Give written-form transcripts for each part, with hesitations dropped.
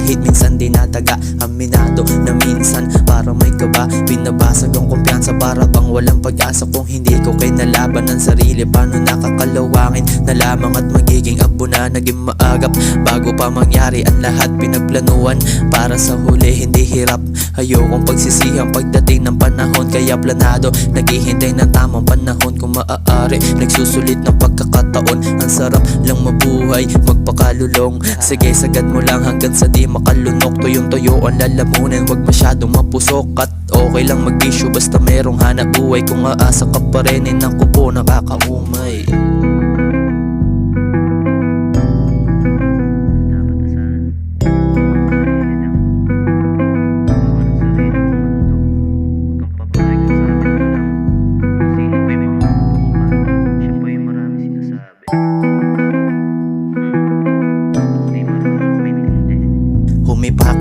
kahit minsan dinadaga. Aminado na minsan para may kaba, binabasag ang kumpiyansa para bang walang pag-asa. Kung hindi ko kinalaban ng sarili, paano nakakalawangin na lamang at magiging abo na naging maagap. Bago pa mangyari ang lahat pinagplanuhan para sa huli hindi hirap. Ayokong pagsisihang pagdating ng panahon, kaya planado naghihintay ng tamang panahon. Kung maaari nagsusulit ng pagkakataon, ang sarap lang mabuhay magpakalulong. Sige sagad mo lang hanggang sa di makalunok. Tuyong-tuyo ang lalamunin, wag masyadong mapusok. At okay lang mag-issue basta merong hanap buhay. Kung aasa ka pa rin ng kupo nakakaumay.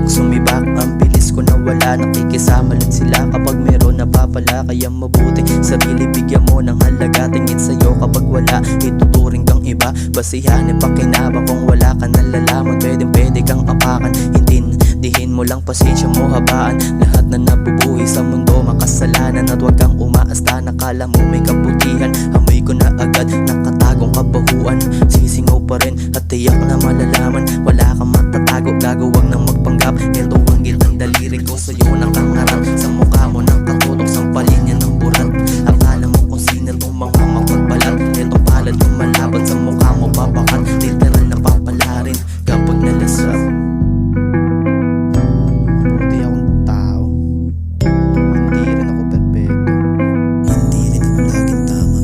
Sumibak, ang bilis ko na wala. Nakikisama lang sila kapag meron napapala. Kaya mabuti sarili bigyan mo ng halaga. Tingin sa'yo kapag wala, ituturing kang iba. Basihan pakinabang kung wala ka nalalaman. Pwede kang apakan, hintindihin mo lang pasensya mo habaan. Lahat na nabubuhay sa mundo makasalanan. At wag kang umaasta, nakala mo may kabutihan. Amoy ko na agad, nakatagong kabahuan. Sisingaw pa rin at tiyak na malalaman. Wala kang matatago, gagawang ng magpanggap. Ito ang gitang daliri ko sa'yo ng kangarap. Sa mukha mo ng katutok, sampalin niya ng burat. Akala mo kung sino itong mga magpagbalat. Itong palad kong malaban, sa mukha mo babakat. Literal na papala rin kapag nalasap. Mabuti akong tao, hindi rin ako perfecto, hindi rin ako laging tama.